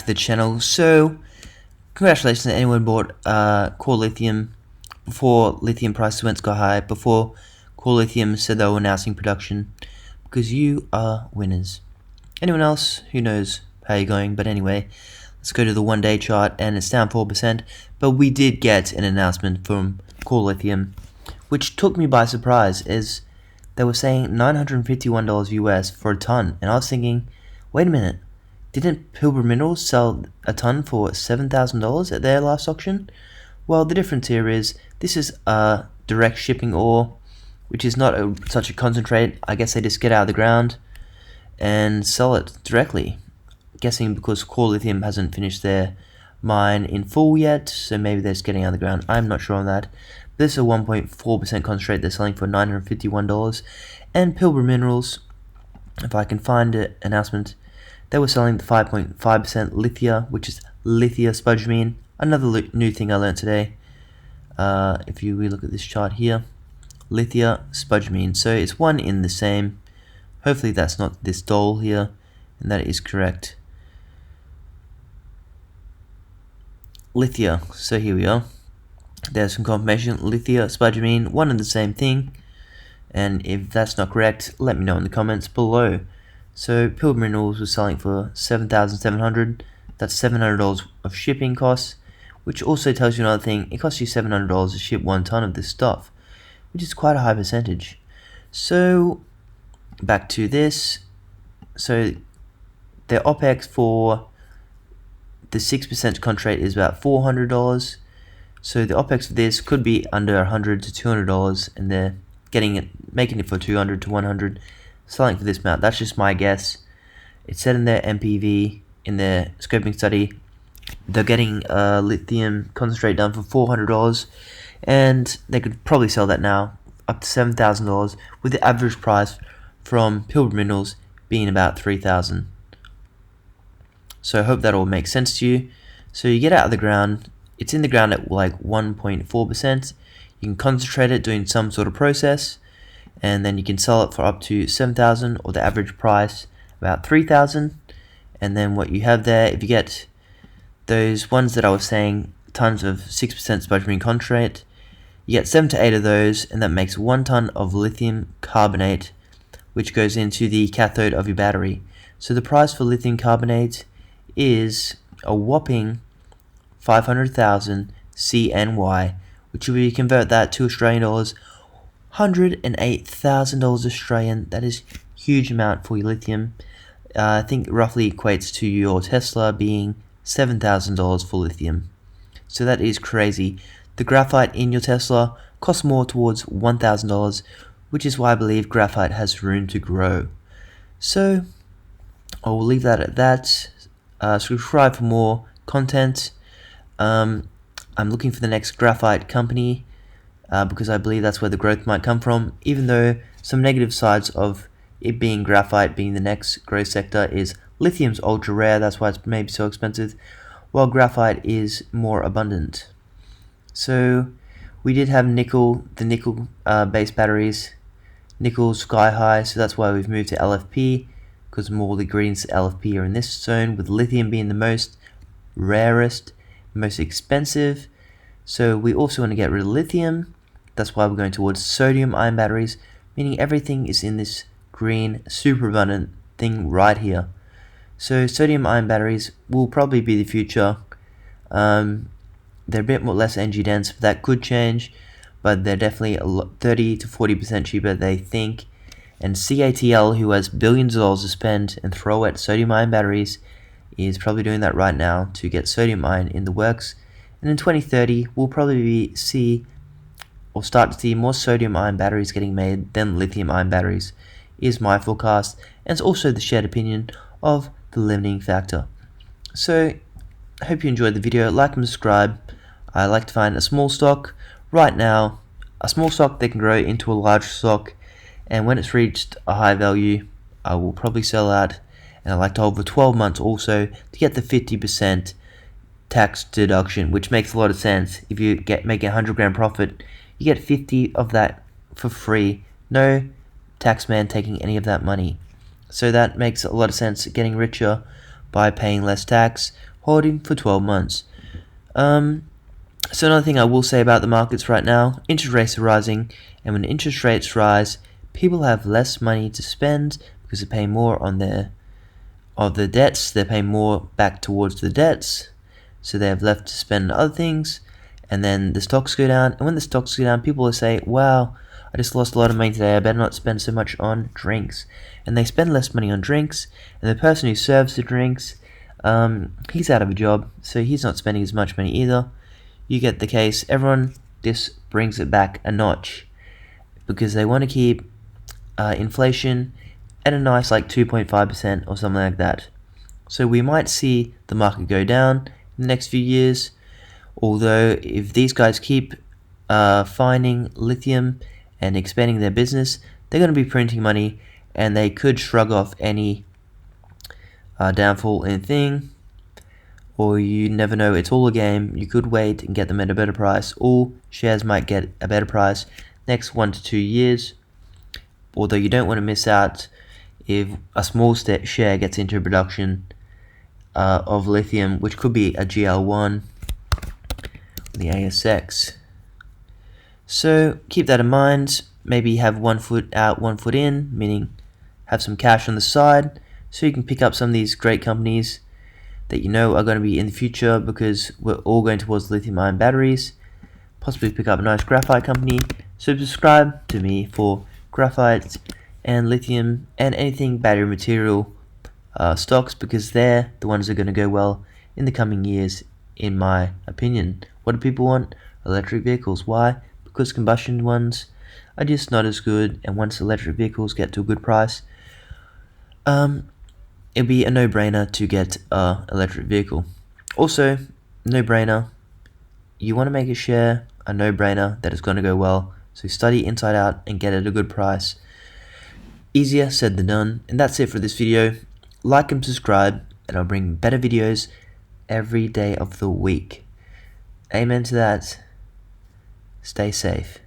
the channel. So congratulations to anyone who bought Core Lithium before lithium prices went sky high, before Core Lithium said they were announcing production, because you are winners. Anyone else, who knows how you're going, but anyway, let's go to the 1 day chart, and it's down 4%, but we did get an announcement from Core Lithium, which took me by surprise, as they were saying $951 US for a ton, and I was thinking, wait a minute, didn't Pilbara Minerals sell a ton for $7,000 at their last auction? Well, the difference here is this is a direct shipping ore, which is not such a concentrate. I guess they just get out of the ground and sell it directly. Guessing because Core Lithium hasn't finished their mine in full yet, so maybe they're just getting out of the ground. I'm not sure on that. This is a 1.4% concentrate they're selling for $951. And Pilbara Minerals, if I can find an announcement, they were selling the 5.5% Lithia, which is Lithium Spodumene. Another new thing I learned today. If you look at this chart here, Lithium Spodumene. So it's one in the same. Hopefully that's not this doll here, and that is correct. Lithium. So here we are. There's some confirmation. Lithium Spodumene, one and the same thing. And if that's not correct, let me know in the comments below. So Pilbara Minerals was selling for $7,700. That's $700 of shipping costs, which also tells you another thing. It costs you $700 to ship 1 ton of this stuff, which is quite a high percentage. So back to this. So their OPEX for the 6% concentrate is about $400. So the OPEX for this could be under $100 to $200, and they're making it for $200 to $100, selling for this amount. That's just my guess. It said in their MPV, in their scoping study, they're getting lithium concentrate done for $400, and they could probably sell that now up to $7,000, with the average price from Pilbara Minerals being about $3,000. So I hope that all makes sense to you. So you get out of the ground, it's in the ground at like 1.4%. You can concentrate it doing some sort of process, and then you can sell it for up to $7,000, or the average price about $3,000. And then what you have there, if you get those ones that I was saying, tons of 6% spodumene concentrate, you get 7 to 8 of those, and that makes 1 ton of lithium carbonate, which goes into the cathode of your battery. So the price for lithium carbonate is a whopping 500,000 CNY, which if you convert that to Australian dollars, $108,000 Australian. That is a huge amount for your lithium. I think roughly equates to your Tesla being $7,000 for lithium. So that is crazy. The graphite in your Tesla costs more towards $1,000, which is why I believe graphite has room to grow. So I will leave that at that. Subscribe for more content. I'm looking for the next graphite company, because I believe that's where the growth might come from, even though some negative sides of it being graphite being the next growth sector is lithium's ultra rare, that's why it's maybe so expensive, while graphite is more abundant. So we did have nickel, the nickel based batteries, nickel sky high, so that's why we've moved to LFP, because more of the ingredients to LFP are in this zone, with lithium being the most rarest, most expensive. So we also want to get rid of lithium. That's why we're going towards sodium ion batteries, meaning everything is in this green super abundant thing right here. So sodium ion batteries will probably be the future. They're a bit less energy dense, but that could change, but they're definitely 30 to 40% cheaper, they think. And CATL, who has billions of dollars to spend and throw at sodium ion batteries, is probably doing that right now to get sodium ion in the works. And in 2030, we'll probably start to see more sodium ion batteries getting made than lithium ion batteries, is my forecast, and it's also the shared opinion of the limiting factor. So I hope you enjoyed the video. Like and subscribe. I like to find a small stock. Right now, a small stock that can grow into a large stock, and when it's reached a high value, I will probably sell out. And I like to hold for 12 months also to get the 50% tax deduction, which makes a lot of sense. If you make a 100 grand profit, you get 50 of that for free. No taxman taking any of that money. So that makes a lot of sense, getting richer by paying less tax, holding for 12 months. So another thing I will say about the markets right now, interest rates are rising, and when interest rates rise, people have less money to spend because they're paying more on their debts. They're paying more back towards the debts, so they have left to spend on other things. And then the stocks go down, and when the stocks go down, people will say, wow, I just lost a lot of money today, I better not spend so much on drinks. And they spend less money on drinks, and the person who serves the drinks, he's out of a job, so he's not spending as much money either. You get the case. Everyone just brings it back a notch because they want to keep inflation at a nice like 2.5% or something like that. So we might see the market go down in the next few years, although if these guys keep finding lithium and expanding their business, they're going to be printing money, and they could shrug off any downfall in thing. Or you never know, it's all a game. You could wait and get them at a better price, or shares might get a better price next 1 to 2 years. Although you don't want to miss out if a small share gets into production of lithium, which could be a GL1, the ASX. So keep that in mind. Maybe have 1 foot out, 1 foot in, meaning have some cash on the side so you can pick up some of these great companies that you know are going to be in the future, because we're all going towards lithium-ion batteries. Possibly pick up a nice graphite company. So subscribe to me for graphite and lithium and anything battery material stocks, because they're the ones that are going to go well in the coming years, in my opinion. What do people want? Electric vehicles. Why? Because combustion ones are just not as good, and once electric vehicles get to a good price, it'd be a no-brainer to get an electric vehicle. Also, no-brainer, you want to make a share a no-brainer that is going to go well, so study inside out and get it at a good price. Easier said than done. And that's it for this video. Like and subscribe, and I'll bring better videos every day of the week. Amen to that. Stay safe.